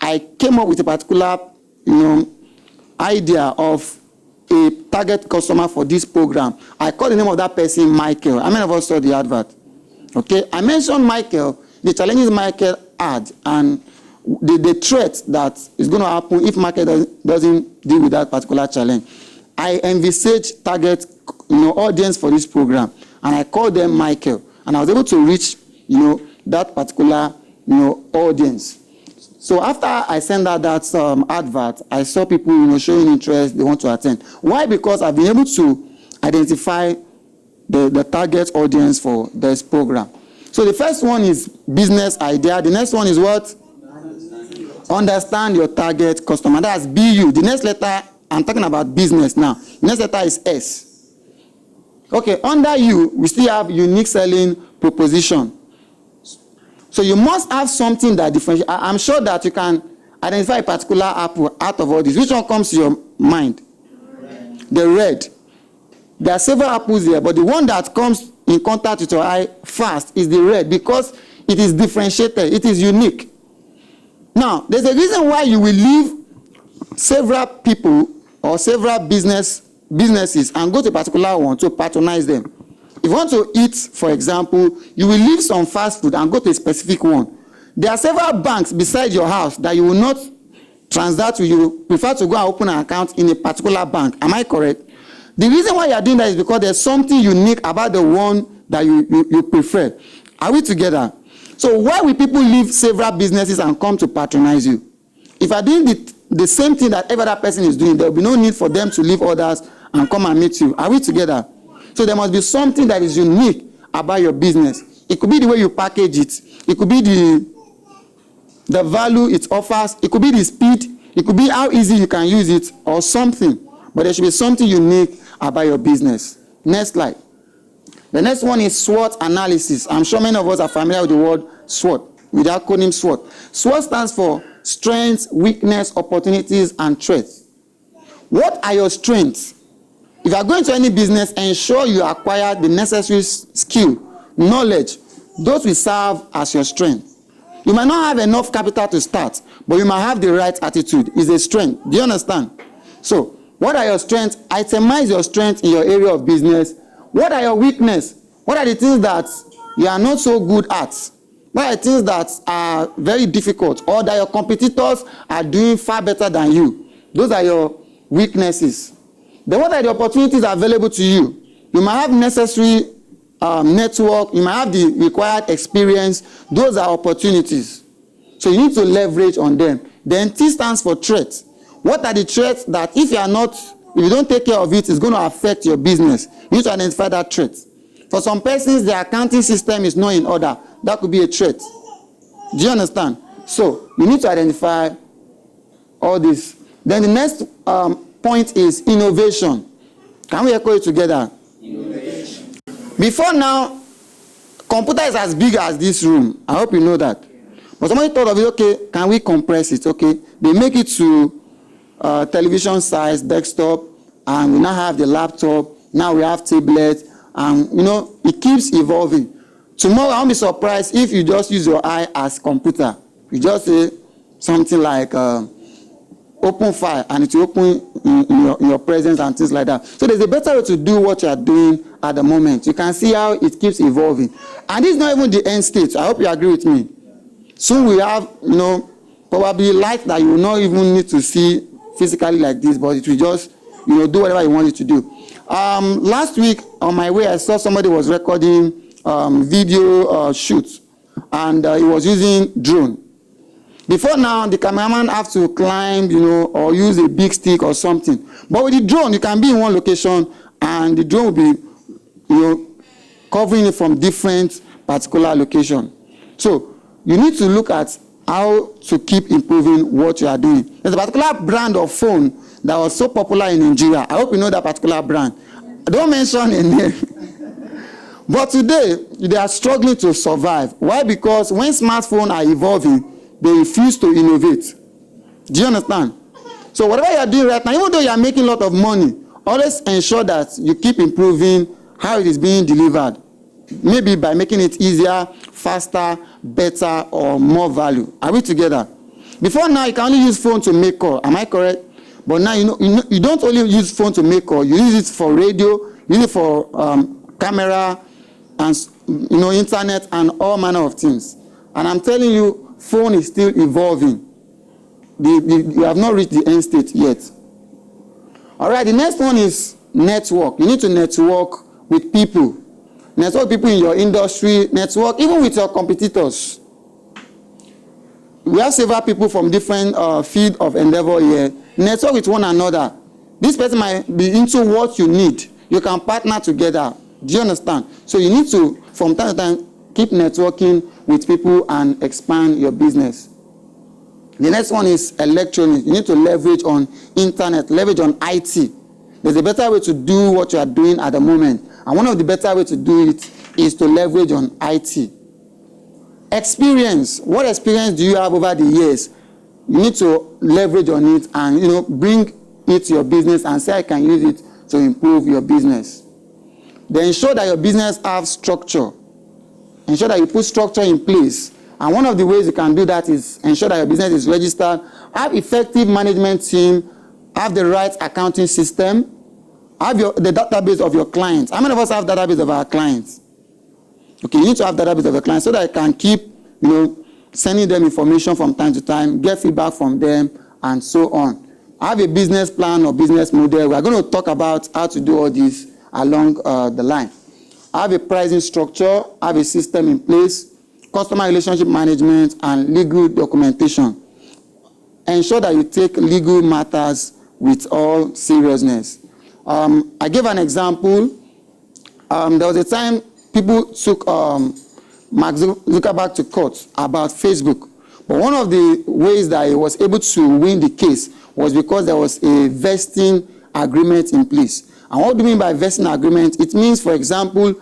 I came up with a particular, idea of a target customer for this program. I called the name of that person Michael. How many of us saw the advert? Okay, I mentioned Michael, the challenges Michael had, and the threat that is going to happen if Michael doesn't deal with that particular challenge. I envisaged target audience for this program, and I called them Michael, and I was able to reach that particular audience. So after I sent out that advert, I saw people showing interest, they want to attend. Why? Because I've been able to identify the target audience for this program. So the first one is business idea. The next one is what? Understand your target customer. That's BU. The next letter, I'm talking about business now. The next letter is S. Okay, under U, we still have unique selling proposition. So you must have something that differentiates. I'm sure that you can identify a particular apple out of all this. Which one comes to your mind? Red. The red. There are several apples here, but the one that comes in contact with your eye first is the red because it is differentiated. It is unique. Now, there's a reason why you will leave several people or several businesses and go to a particular one to patronize them. If you want to eat, for example, you will leave some fast food and go to a specific one. There are several banks beside your house that you will not transact with. You prefer to go and open an account in a particular bank. Am I correct? The reason why you are doing that is because there's something unique about the one that you prefer. Are we together? So why will people leave several businesses and come to patronize you? If you are doing the same thing that every other person is doing, there will be no need for them to leave others and come and meet you. Are we together? So there must be something that is unique about your business. It could be the way you package it. It could be the value it offers. It could be the speed. It could be how easy you can use it or something. But there should be something unique about your business. Next slide. The next one is SWOT analysis. I'm sure many of us are familiar with the word SWOT, with the acronym SWOT. SWOT stands for strengths, weakness, opportunities, and threats. What are your strengths? If you are going to any business, ensure you acquire the necessary skill, knowledge. Those will serve as your strength. You might not have enough capital to start, but you might have the right attitude. It's a strength. Do you understand? So, what are your strengths? Itemize your strengths in your area of business. What are your weaknesses? What are the things that you are not so good at? What are the things that are very difficult or that your competitors are doing far better than you? Those are your weaknesses. Then what are the opportunities available to you? You might have necessary network. You might have the required experience. Those are opportunities. So you need to leverage on them. Then T stands for threats. What are the threats that if you don't take care of it, it's going to affect your business? You need to identify that threat. For some persons, their accounting system is not in order. That could be a threat. Do you understand? So you need to identify all this. Then the next point is innovation. Can we echo it together? Innovation. Before now, computer is as big as this room. I hope you know that. But somebody thought of it, okay, can we compress it? Okay, they make it to television size, desktop, and we now have the laptop. Now we have tablet, and it keeps evolving. Tomorrow, I won't be surprised if you just use your eye as computer. You just say something like open file, and it will open in your presence and things like that. So there's a better way to do what you are doing at the moment. You can see how it keeps evolving. And this is not even the end state. I hope you agree with me. Soon we have, probably light that you will not even need to see physically like this, but it will just, do whatever you want it to do. Last week on my way, I saw somebody was recording video shoots, and he was using drone. Before now, the cameraman have to climb, or use a big stick or something. But with the drone, you can be in one location, and the drone will be, covering it from different particular location. So you need to look at how to keep improving what you are doing. There's a particular brand of phone that was so popular in Nigeria. I hope you know that particular brand. I don't mention a name. But today, they are struggling to survive. Why? Because when smartphones are evolving, they refuse to innovate. Do you understand? So whatever you are doing right now, even though you are making a lot of money, always ensure that you keep improving how it is being delivered. Maybe by making it easier, faster, better, or more value. Are we together? Before now, you can only use phone to make call. Am I correct? But now, you don't only use phone to make call. You use it for radio, you use it for camera, and internet, and all manner of things. And I'm telling you, phone is still evolving. You have not reached the end state yet. All right, the next one is network. You need to network with people. Network with people in your industry. Network even with your competitors. We have several people from different field of endeavor here. Network with one another. This person might be into what you need. You can partner together. Do you understand? So you need to, from time to time, keep networking with people and expand your business. The next one is electronics. You need to leverage on internet, leverage on IT. There's a better way to do what you are doing at the moment. And one of the better ways to do it is to leverage on IT. Experience. What experience do you have over the years? You need to leverage on it and bring it to your business and say I can use it to improve your business. Then ensure that your business has structure. Ensure that you put structure in place. And one of the ways you can do that is ensure that your business is registered, have effective management team, have the right accounting system, have the database of your clients. How many of us have database of our clients? Okay, you need to have database of your clients so that you can keep, sending them information from time to time, get feedback from them, and so on. Have a business plan or business model. We are going to talk about how to do all this along the line. Have a pricing structure, have a system in place, customer relationship management, and legal documentation. Ensure that you take legal matters with all seriousness. I gave an example. There was a time people took Mark Zuckerberg to court about Facebook. But one of the ways that he was able to win the case was because there was a vesting agreement in place. And what do you mean by vesting agreement? It means, for example,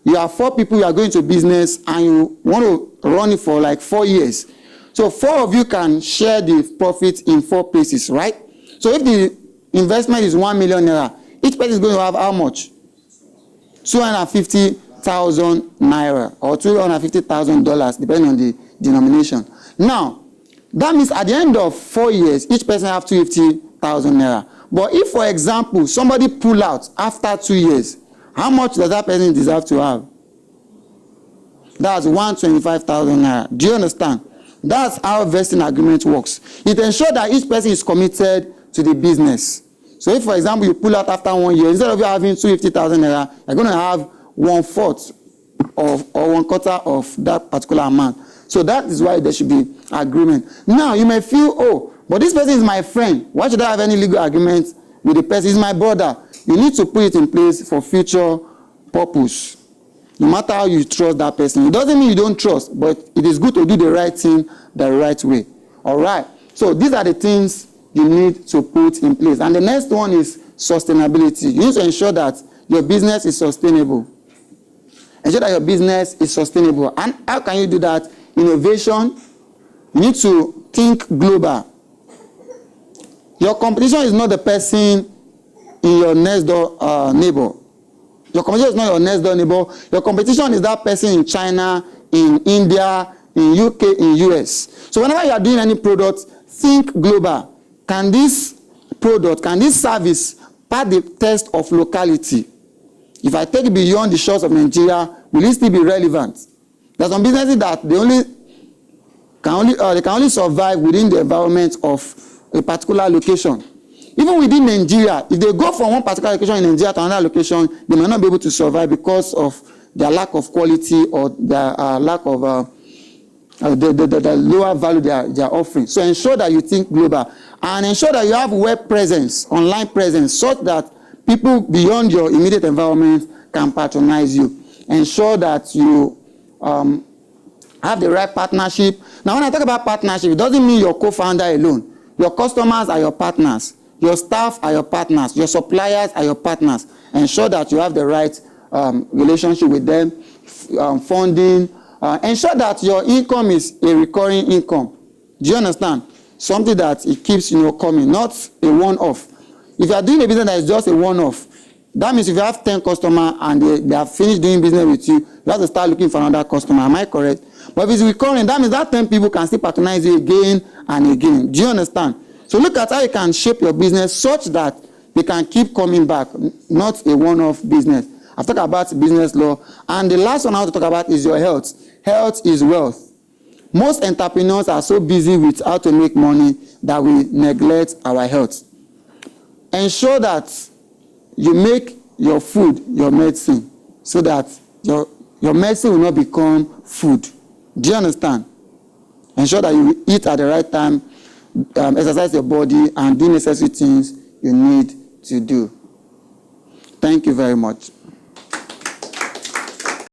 you have 4 people you are going to business and you want to run it for like 4 years. So 4 of you can share the profit in 4 places, right? So if the investment is 1 million naira, each person is going to have how much? 250,000 naira or $250,000, depending on the denomination. Now, that means at the end of 4 years, each person have 250,000 naira. But if, for example, somebody pull out after 2 years, how much does that person deserve to have? That's 125,000 naira. Do you understand? That's how vesting agreement works. It ensures that each person is committed to the business. So if, for example, you pull out after 1 year, instead of you having 250,000 naira, you're going to have 1/4 or 1/4 of that particular amount. So that is why there should be agreement. Now, you may feel, but this person is my friend. Why should I have any legal agreement with the person? He's my brother. You need to put it in place for future purpose. No matter how you trust that person. It doesn't mean you don't trust, but it is good to do the right thing the right way. All right. So these are the things you need to put in place. And the next one is sustainability. You need to ensure that your business is sustainable. Ensure that your business is sustainable. And how can you do that? Innovation. You need to think global. Your competition is not the person in your next door neighbor. Your competition is not your next door neighbor. Your competition is that person in China, in India, in UK, in US. So whenever you are doing any product, think global. Can this product, can this service pass the test of locality? If I take it beyond the shores of Nigeria, will it still be relevant? There are some businesses that they can only survive within the environment of a particular location. Even within Nigeria, if they go from one particular location in Nigeria to another location, they may not be able to survive because of their lack of quality or their lack of the lower value they are offering. So ensure that you think global and ensure that you have web presence, online presence, such that people beyond your immediate environment can patronize you. Ensure that you have the right partnership. Now, when I talk about partnership, it doesn't mean your co-founder alone. Your customers are your partners. Your staff are your partners. Your suppliers are your partners. Ensure that you have the right relationship with them, funding. Ensure that your income is a recurring income. Do you understand? Something that it keeps coming, not a one-off. If you are doing a business that is just a one-off, That means if you have 10 customers and they have finished doing business with you, you have to start looking for another customer. Am I correct? But if it's recurring, that means that 10 people can still patronize you again and again. Do you understand? So look at how you can shape your business such that they can keep coming back, not a one-off business. I've talked about business law. And the last one I want to talk about is your health. Health is wealth. Most entrepreneurs are so busy with how to make money that we neglect our health. Ensure that you make your food your medicine so that your medicine will not become food. Do you understand? Ensure that you eat at the right time, exercise your body, and do necessary things you need to do. Thank you very much.